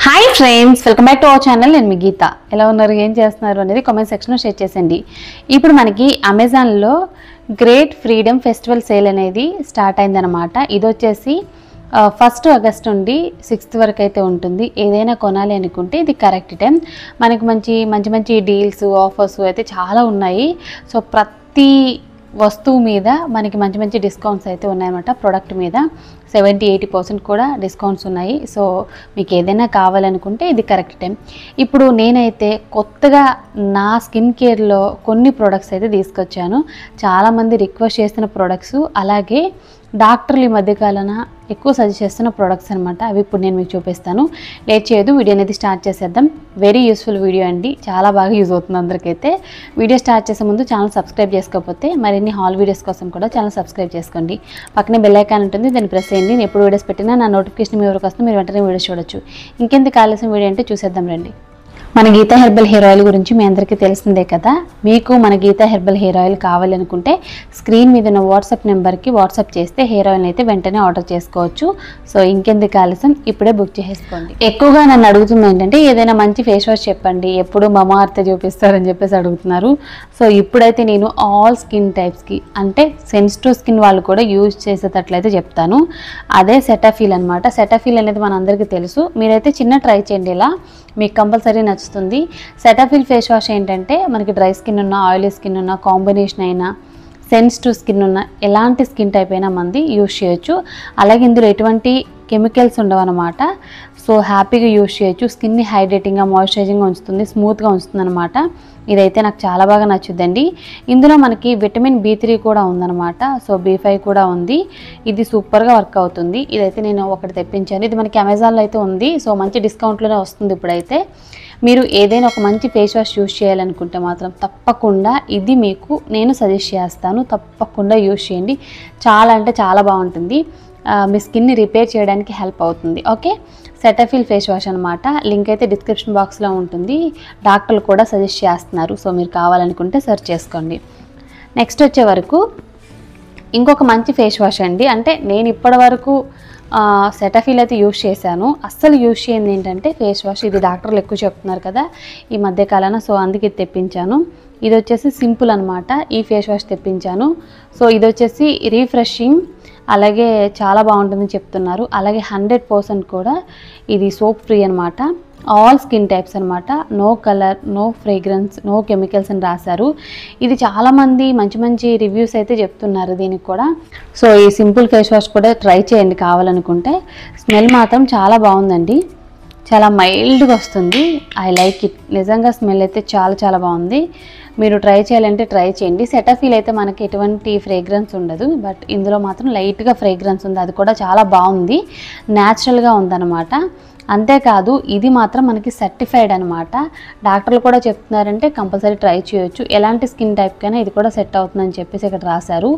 Hi friends, welcome back to our channel. నేను మీ గీత. ఎలా ఉన్నారు, ఏం చేస్తున్నారు అనేది కామెంట్ సెక్షన్లో షేర్ చేసేయండి. ఇప్పుడు మనకి అమెజాన్లో గ్రేట్ ఫ్రీడమ్ ఫెస్టివల్ సేల్ అనేది స్టార్ట్ అయిందనమాట. ఇది వచ్చేసి 1 ఆగస్ట్ నుండి 6 వరకు అయితే ఉంటుంది. ఏదైనా కొనాలి అనుకుంటే ఇది కరెక్ట్ టైం. మనకి మంచి డీల్స్, ఆఫర్స్ అయితే చాలా ఉన్నాయి. సో ప్రతి వస్తువు మీద మనకి మంచి డిస్కౌంట్స్ అయితే ఉన్నాయన్నమాట. ప్రోడక్ట్ మీద 70-80% కూడా డిస్కౌంట్స్ ఉన్నాయి. సో మీకు ఏదైనా కావాలనుకుంటే ఇది కరెక్ట్ టైం. ఇప్పుడు నేనైతే కొత్తగా నా స్కిన్ కేర్లో కొన్ని ప్రోడక్ట్స్ అయితే తీసుకొచ్చాను. చాలామంది రిక్వెస్ట్ చేస్తున్న ప్రోడక్ట్స్, అలాగే డాక్టర్లు ఈ మధ్యకాలన ఎక్కువ సజెస్ట్ చేస్తున్న ప్రోడక్ట్స్ అనమాట. అవి ఇప్పుడు నేను మీకు చూపిస్తాను. లేట్ చేయదు, వీడియో అనేది స్టార్ట్ చేసేద్దాం. వెరీ యూస్ఫుల్ వీడియో అండి, చాలా బాగా యూజ్ అవుతుంది అందరికైతే. వీడియో స్టార్ట్ చేసే ముందు ఛానల్ సబ్స్క్రైబ్ చేసుకోకపోతే మరిన్ని హాల్ వీడియోస్ కోసం కూడా ఛానల్ సబ్స్క్రైబ్ చేసుకోండి. పక్కనే బెల్ ఐకాన్ ఉంటుంది, దాన్ని ప్రెస్ చేయండి. నేను ఎప్పుడు వీడియోస్ పెట్టినా నా నోటిఫికేషన్ మీ వరకు వస్తుంది, మీరు వెంటనే వీడియోస్ చూడొచ్చు. ఇంకెందుకు కావాల్సిన వీడియో అంటే చూసేద్దాం రండి. మన గీతా హెర్బల్ హెయిర్ ఆయిల్ గురించి మీ అందరికీ తెలిసిందే కదా. మీకు మన గీతా హెర్బల్ హెయిర్ ఆయిల్ కావాలనుకుంటే స్క్రీన్ మీద ఉన్న వాట్సాప్ నెంబర్కి వాట్సాప్ చేస్తే హెయిర్ ఆయిల్ అయితే వెంటనే ఆర్డర్ చేసుకోవచ్చు. సో ఇంకెందుకు ఆలస్యం, ఇప్పుడే బుక్ చేసేసుకోండి. ఎక్కువగా నన్ను అడుగుతుంది ఏంటంటే ఏదైనా మంచి ఫేస్ వాష్ చెప్పండి, ఎప్పుడు మమా అర్త్ చూపిస్తారని చెప్పేసి అడుగుతున్నారు. సో ఇప్పుడైతే నేను ఆల్ స్కిన్ టైప్స్కి, అంటే సెన్సిటివ్ స్కిన్ వాళ్ళు కూడా యూజ్ చేసేటట్లయితే చెప్తాను. అదే సెటాఫిల్ అనమాట. సెటాఫిల్ అనేది మన అందరికీ తెలుసు. మీరైతే చిన్న ట్రై చేయండి, ఇలా మీకు కంపల్సరీ నచ్చుతుంది. సెటాఫిల్ ఫేస్ వాష్ ఏంటంటే మనకి డ్రై స్కిన్ ఉన్న, ఆయిలీ స్కిన్ ఉన్న, కాంబినేషన్ అయినా, సెన్సిటివ్ స్కిన్ ఉన్న, ఎలాంటి స్కిన్ టైప్ అయినా మంది యూజ్ చేయొచ్చు. అలాగే ఇందులో ఎటువంటి కెమికల్స్ ఉండవు అనమాట. సో హ్యాపీగా యూజ్ చేయొచ్చు. స్కిన్ని హైడ్రేటింగ్గా, మాయిశ్చరైజింగ్గా ఉంచుతుంది, స్మూత్గా ఉంచుతుంది అనమాట. ఇదైతే నాకు చాలా బాగా నచ్చుద్దండి. ఇందులో మనకి విటమిన్ B3 కూడా ఉందన్నమాట. సో B5 కూడా ఉంది. ఇది సూపర్గా వర్క్ అవుతుంది. ఇదైతే నేను ఒకటి తెప్పించాను. ఇది మనకి అమెజాన్లో అయితే ఉంది. సో మంచి డిస్కౌంట్లోనే వస్తుంది ఇప్పుడైతే. మీరు ఏదైనా ఒక మంచి ఫేస్ వాష్ యూజ్ చేయాలనుకుంటే మాత్రం తప్పకుండా ఇది మీకు నేను సజెస్ట్ చేస్తాను. తప్పకుండా యూజ్ చేయండి. చాలా అంటే చాలా బాగుంటుంది. మీ స్కిన్ని రిపేర్ చేయడానికి హెల్ప్ అవుతుంది. ఓకే, సెటాఫిల్ ఫేస్ వాష్ అనమాట. లింక్ అయితే డిస్క్రిప్షన్ బాక్స్లో ఉంటుంది. డాక్టర్లు కూడా సజెస్ట్ చేస్తున్నారు. సో మీరు కావాలనుకుంటే సెర్చ్ చేసుకోండి. నెక్స్ట్ వచ్చే వరకు ఇంకొక మంచి ఫేస్ వాష్ అండి. అంటే నేను ఇప్పటి వరకు సెటాఫిల్ అయితే యూజ్ చేశాను. అస్సలు యూజ్ చేయండి ఏంటంటే ఫేస్ వాష్. ఇది డాక్టర్లు ఎక్కువ చెప్తున్నారు కదా ఈ మధ్యకాలాన. సో అందుకే తెప్పించాను. ఇది వచ్చేసి సింపుల్ అనమాట. ఈ ఫేస్ వాష్ తెప్పించాను. సో ఇది వచ్చేసి రీఫ్రెషింగ్, అలాగే చాలా బాగుంటుందని చెప్తున్నారు. అలాగే 100% కూడా ఇది సోప్ ఫ్రీ అనమాట. ఆల్ స్కిన్ టైప్స్ అనమాట. No colour, no fragrance, no chemicals అని రాశారు. ఇది చాలామంది మంచి రివ్యూస్ అయితే చెప్తున్నారు దీనికి కూడా. సో ఈ సింపుల్ ఫేస్ వాష్ కూడా ట్రై చేయండి కావాలనుకుంటే. స్మెల్ మాత్రం చాలా బాగుందండి, చాలా మైల్డ్గా వస్తుంది. I like it. నిజంగా స్మెల్ అయితే చాలా బాగుంది. మీరు ట్రై చేయాలంటే ట్రై చేయండి. సెటాఫిల్ అయితే మనకి ఎటువంటి ఫ్రేగ్రెన్స్ ఉండదు, బట్ ఇందులో మాత్రం లైట్గా ఫ్రేగ్రెన్స్ ఉంది. అది కూడా చాలా బాగుంది, న్యాచురల్గా ఉందన్నమాట. అంతేకాదు ఇది మాత్రం మనకి సర్టిఫైడ్ అనమాట. డాక్టర్లు కూడా చెప్తున్నారంటే కంపల్సరీ ట్రై చేయొచ్చు. ఎలాంటి స్కిన్ టైప్కైనా ఇది కూడా సెట్ అవుతుందని చెప్పేసి ఇక్కడ రాశారు.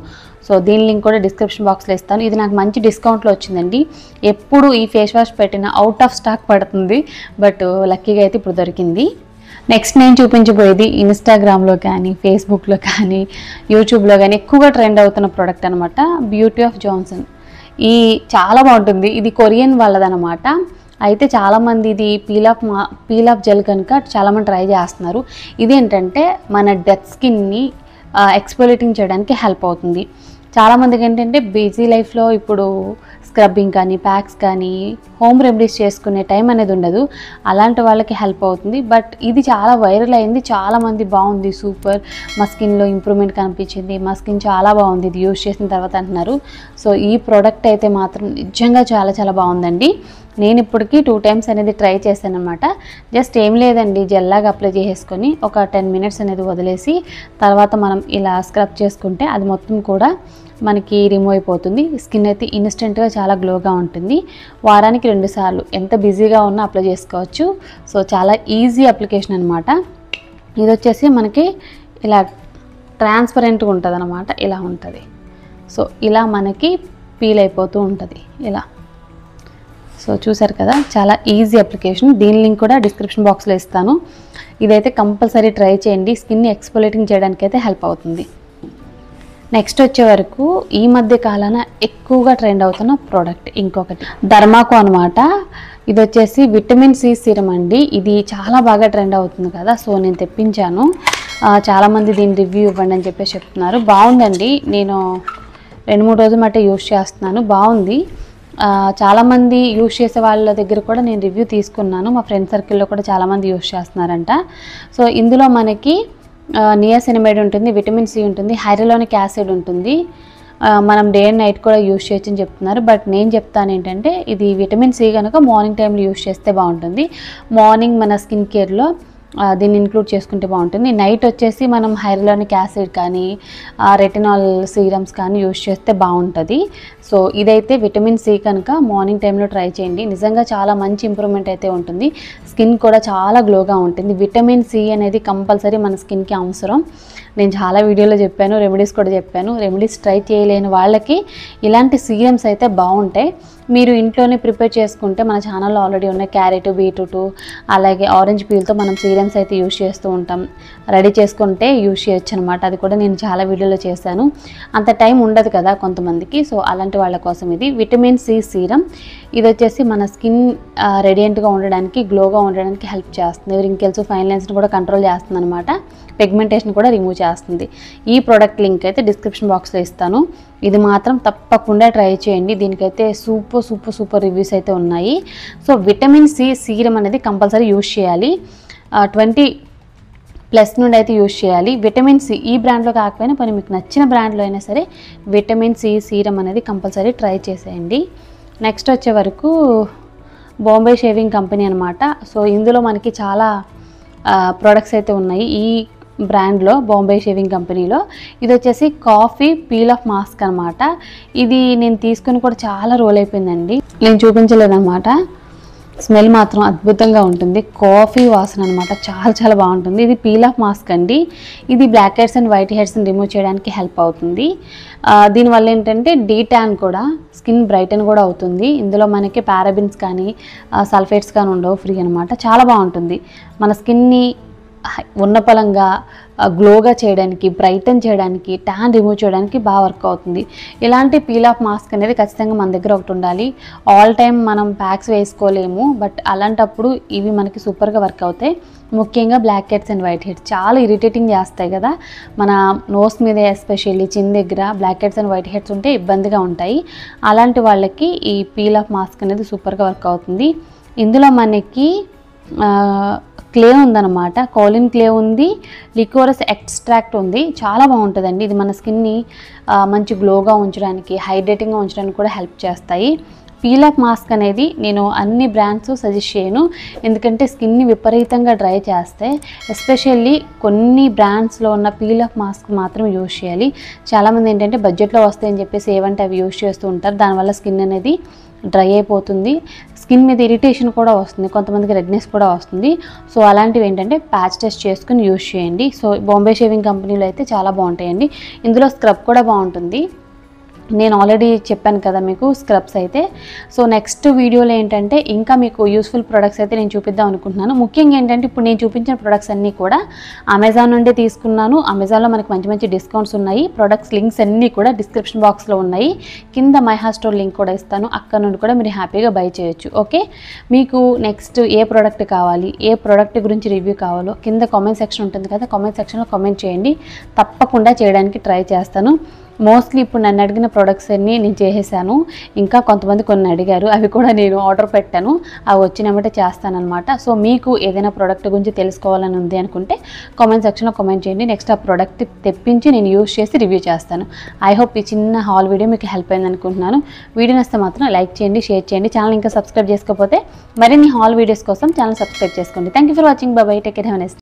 సో దీని లింక్ కూడా డిస్క్రిప్షన్ బాక్స్లో ఇస్తాను. ఇది నాకు మంచి డిస్కౌంట్లో వచ్చిందండి. ఎప్పుడు ఈ ఫేస్ వాష్ పెట్టినా అవుట్ ఆఫ్ స్టాక్ పడుతుంది, బట్ లక్కీగా అయితే ఇప్పుడు దొరికింది. నెక్స్ట్ నేను చూపించబోయేది ఇన్స్టాగ్రామ్లో కానీ, ఫేస్బుక్లో కానీ, యూట్యూబ్లో కానీ ఎక్కువగా ట్రెండ్ అవుతున్న ప్రోడక్ట్ అనమాట. Beauty of Johnson. ఈ చాలా బాగుంటుంది. ఇది కొరియన్ వాళ్ళదనమాట. అయితే చాలామంది ఇది పీల్ ఆఫ్ జెల్ కనుక చాలామంది ట్రై చేస్తున్నారు. ఇదేంటంటే మన డెడ్ స్కిన్ని ఎక్స్ఫోలియేటింగ్ చేయడానికి హెల్ప్ అవుతుంది. చాలామందికి ఏంటంటే బిజీ లైఫ్లో ఇప్పుడు స్క్రబ్బింగ్ కానీ, ప్యాక్స్ కానీ, హోమ్ రెమెడీస్ చేసుకునే టైం అనేది ఉండదు. అలాంటి వాళ్ళకి హెల్ప్ అవుతుంది. బట్ ఇది చాలా వైరల్ అయింది. చాలామంది బాగుంది, సూపర్, మా స్కిన్లో ఇంప్రూవ్మెంట్ కనిపించింది, మా స్కిన్ చాలా బాగుంది ఇది యూజ్ చేసిన తర్వాత అంటున్నారు. సో ఈ ప్రోడక్ట్ అయితే మాత్రం నిజంగా చాలా బాగుందండి. నేను ఇప్పటికీ 2 times అనేది ట్రై చేశాను అనమాట. జస్ట్ ఏం లేదండి, జెల్లాగా అప్లై చేసేసుకొని ఒక 10 minutes అనేది వదిలేసి తర్వాత మనం ఇలా స్క్రబ్ చేసుకుంటే అది మొత్తం కూడా మనకి రిమూవ్ అయిపోతుంది. స్కిన్ అయితే ఇన్స్టెంట్గా చాలా గ్లోగా ఉంటుంది. వారానికి 2 సార్లు ఎంత బిజీగా ఉన్నా అప్లై చేసుకోవచ్చు. సో చాలా ఈజీ అప్లికేషన్ అనమాట. ఇది వచ్చేసి మనకి ఇలా ట్రాన్స్పరెంట్గా ఉంటుంది అనమాట. ఇలా ఉంటుంది. సో ఇలా మనకి పీల్ అయిపోతూ ఉంటుంది ఇలా. సో చూసారు కదా, చాలా ఈజీ అప్లికేషన్. దీని లింక్ కూడా డిస్క్రిప్షన్ బాక్స్లో ఇస్తాను. ఇదైతే కంపల్సరీ ట్రై చేయండి. స్కిన్ని ఎక్స్ఫోలియేటింగ్ చేయడానికి అయితే హెల్ప్ అవుతుంది. నెక్స్ట్ వచ్చే వరకు ఈ మధ్య కాలాన ఎక్కువగా ట్రెండ్ అవుతున్న ప్రోడక్ట్ ఇంకొకటి ధర్మాకో అనమాట. ఇది వచ్చేసి విటమిన్ సి సీరం అండి. ఇది చాలా బాగా ట్రెండ్ అవుతుంది కదా, సో నేను తెప్పించాను. చాలామంది దీని రివ్యూ ఇవ్వండి అని చెప్పేసి చెప్తున్నారు. బాగుందండి, నేను 2-3 రోజుల మట్టే యూజ్ చేస్తున్నాను, బాగుంది. చాలామంది యూజ్ చేసే వాళ్ళ దగ్గర కూడా నేను రివ్యూ తీసుకున్నాను. మా ఫ్రెండ్ సర్కిల్లో కూడా చాలామంది యూజ్ చేస్తున్నారంట. సో ఇందులో మనకి నియాసినమైడ్ ఉంటుంది, విటమిన్ సి ఉంటుంది, హైరలోనిక్ యాసిడ్ ఉంటుంది. మనం డే అండ్ నైట్ కూడా యూజ్ చేయొచ్చు అని చెప్తున్నారు. బట్ నేను చెప్తాను ఏంటంటే, ఇది విటమిన్ సి కనుక మార్నింగ్ టైంలో యూజ్ చేస్తే బాగుంటుంది. మార్నింగ్ మన స్కిన్ కేర్లో దీన్ని ఇంక్లూడ్ చేసుకుంటే బాగుంటుంది. నైట్ వచ్చేసి మనం హైరలోనిక్ యాసిడ్ కానీ రెటినాల్ సీరమ్స్ కానీ యూజ్ చేస్తే బాగుంటుంది. సో ఇదైతే విటమిన్ సి కనుక మార్నింగ్ టైంలో ట్రై చేయండి. నిజంగా చాలా మంచి ఇంప్రూవ్మెంట్ అయితే ఉంటుంది. స్కిన్ కూడా చాలా గ్లోగా ఉంటుంది. విటమిన్ సి అనేది కంపల్సరీ మన స్కిన్కి అవసరం. నేను చాలా వీడియోలో చెప్పాను, రెమెడీస్ కూడా చెప్పాను. రెమెడీస్ ట్రై చేయలేని వాళ్ళకి ఇలాంటి సీరమ్స్ అయితే బాగుంటాయి. మీరు ఇంట్లోనే ప్రిపేర్ చేసుకుంటే మన ఛానల్లో ఆల్రెడీ ఉన్న క్యారెట్, బీట్రూట్, అలాగే ఆరెంజ్ పీల్తో మనం సీరమ్స్ అయితే యూజ్ చేస్తూ ఉంటాం. రెడీ చేసుకుంటే యూజ్ చేయొచ్చు అనమాట. అది కూడా నేను చాలా వీడియోలో చేశాను. అంత టైం ఉండదు కదా కొంతమందికి, సో అలాంటి వాళ్ళ కోసం ఇది విటమిన్ సి సీరం. ఇది వచ్చేసి మన స్కిన్ రేడియంట్గా ఉండడానికి, గ్లోగా ఉండడానికి హెల్ప్ చేస్తుంది. రింకిల్స్, ఫైన్ లైన్స్ని కూడా కంట్రోల్ చేస్తుంది అనమాట. పిగ్మెంటేషన్ కూడా రిమూవ్ చేస్తుంది. ఈ ప్రోడక్ట్ లింక్ అయితే డిస్క్రిప్షన్ బాక్స్లో ఇస్తాను. ఇది మాత్రం తప్పకుండా ట్రై చేయండి. దీనికైతే సూపర్ రివ్యూస్ అయితే ఉన్నాయి. సో విటమిన్ సి సీరం అనేది కంపల్సరీ యూజ్ చేయాలి. 20+ నుండి అయితే యూజ్ చేయాలి. విటమిన్ సి ఈ బ్రాండ్లో కాకపోయినా పని మీకు నచ్చిన బ్రాండ్లో అయినా సరే విటమిన్ సి సీరం అనేది కంపల్సరీ ట్రై చేసేయండి. నెక్స్ట్ వచ్చే వరకు బాంబే షేవింగ్ కంపెనీ అనమాట. సో ఇందులో మనకి చాలా ప్రోడక్ట్స్ అయితే ఉన్నాయి ఈ బ్రాండ్లో, బాంబే షేవింగ్ కంపెనీలో. ఇది వచ్చేసి కాఫీ పీల్ ఆఫ్ మాస్క్ అనమాట. ఇది నేను తీసుకుని కూడా చాలా రోల్ అయిపోయిందండి, నేను చూపించలేదన్నమాట. స్మెల్ మాత్రం అద్భుతంగా ఉంటుంది. కాఫీ వాసన అనమాట, చాలా బాగుంటుంది. ఇది పీల్ ఆఫ్ మాస్క్ అండి. ఇది బ్లాక్ హెడ్స్ అండ్ వైట్ హెడ్స్ని రిమూవ్ చేయడానికి హెల్ప్ అవుతుంది. దీనివల్ల ఏంటంటే డీటాన్ కూడా, స్కిన్ బ్రైటన్ కూడా అవుతుంది. ఇందులో మనకి పారాబిన్స్ కానీ సల్ఫేట్స్ కానీ ఉండవు, ఫ్రీ అనమాట. చాలా బాగుంటుంది. మన స్కిన్ని ఉన్నపలంగా గ్లోగా చేయడానికి, బ్రైటన్ చేయడానికి, ట్యాన్ రిమూవ్ చేయడానికి బాగా వర్క్ అవుతుంది. ఇలాంటి పీల్ ఆఫ్ మాస్క్ అనేది ఖచ్చితంగా మన దగ్గర ఒకటి ఉండాలి. ఆల్ టైం మనం ప్యాక్స్ వేసుకోలేము, బట్ అలాంటప్పుడు ఇవి మనకి సూపర్గా వర్క్ అవుతాయి. ముఖ్యంగా black heads and white heads చాలా ఇరిటేటింగ్ చేస్తాయి కదా, మన నోస్ మీద ఎస్పెషల్లీ చిన్ దగ్గర black heads and white heads ఉంటే ఇబ్బందిగా ఉంటాయి. అలాంటి వాళ్ళకి ఈ పీల్ ఆఫ్ మాస్క్ అనేది సూపర్గా వర్క్ అవుతుంది. ఇందులో మనకి క్లే ఉందన్నమాట, కోలిన్ క్లే ఉంది, లికోరస్ ఎక్స్ట్రాక్ట్ ఉంది. చాలా బాగుంటుందండి. ఇది మన స్కిన్ని మంచి గ్లోగా ఉంచడానికి, హైడ్రేటింగ్గా ఉంచడానికి కూడా హెల్ప్ చేస్తాయి. పీల్ ఆఫ్ మాస్క్ అనేది నేను అన్ని బ్రాండ్స్ సజెస్ట్ చేయను, ఎందుకంటే స్కిన్ని విపరీతంగా డ్రై చేస్తే. ఎస్పెషల్లీ కొన్ని బ్రాండ్స్లో ఉన్న పీల్ ఆఫ్ మాస్క్ మాత్రం యూజ్ చేయాలి. చాలామంది ఏంటంటే బడ్జెట్లో వస్తాయని చెప్పేసి ఏవంటే అవి యూజ్ చేస్తూ ఉంటారు. దానివల్ల స్కిన్ అనేది డ్రై అయిపోతుంది, స్కిన్ మీద ఇరిటేషన్ కూడా వస్తుంది, కొంతమందికి రెడ్నెస్ కూడా వస్తుంది. సో అలాంటివి ఏంటంటే ప్యాచ్ టెస్ట్ చేసుకుని యూజ్ చేయండి. సో బాంబే షేవింగ్ కంపెనీలో అయితే చాలా బాగుంటాయండి. ఇందులో స్క్రబ్ కూడా బాగుంటుంది. నేను ఆల్రెడీ చెప్పాను కదా మీకు స్క్రబ్స్ అయితే. సో నెక్స్ట్ వీడియోలో ఏంటంటే ఇంకా మీకు యూస్ఫుల్ ప్రొడక్ట్స్ అయితే నేను చూపిద్దాం అనుకుంటున్నాను. ముఖ్యంగా ఏంటంటే ఇప్పుడు నేను చూపించిన ప్రొడక్ట్స్ అన్నీ కూడా అమెజాన్ నుండి తీసుకున్నాను. అమెజాన్లో మనకి మంచి డిస్కౌంట్స్ ఉన్నాయి. ప్రొడక్ట్స్ లింక్స్ అన్నీ కూడా డిస్క్రిప్షన్ బాక్స్లో ఉన్నాయి. కింద మై హార్ స్టోర్ లింక్ కూడా ఇస్తాను, అక్కడ నుండి కూడా మీరు హ్యాపీగా బై చేయొచ్చు. ఓకే, మీకు నెక్స్ట్ ఏ ప్రోడక్ట్ కావాలి, ఏ ప్రోడక్ట్ గురించి రివ్యూ కావాలో కింద కామెంట్ సెక్షన్ ఉంటుంది కదా, కామెంట్ సెక్షన్లో కామెంట్ చేయండి. తప్పకుండా చేయడానికి ట్రై చేస్తాను. మోస్ట్లీ ఇప్పుడు నన్ను అడిగిన ప్రొడక్ట్స్ అన్నీ నేను చేసేసాను. ఇంకా కొంతమంది కొన్ని అడిగారు, అవి కూడా నేను ఆర్డర్ పెట్టాను. అవి వచ్చినమ్మటే చేస్తానన్నమాట. సో మీకు ఏదైనా ప్రోడక్ట్ గురించి తెలుసుకోవాలని ఉంది అనుకుంటే కామెంట్ సెక్షన్లో కామెంట్ చేయండి. నెక్స్ట్ ఆ ప్రోడక్ట్ తెప్పించి నేను యూజ్ చేసి రివ్యూ చేస్తాను. ఐ హోప్ ఈ చిన్న హాల్ వీడియో మీకు హెల్ప్ అయింది అనుకుంటున్నాను. వీడియో నచ్చితే మాత్రం లైక్ చేయండి, షేర్ చేయండి. ఛానల్ ఇంకా సబ్స్క్రైబ్ చేసుకోకపోతే మరిన్ని హాల్ వీడియోస్ కోసం ఛానల్ సబ్స్క్రైబ్ చేసుకోండి. Thank you for watching. By by, take care, have a nice day.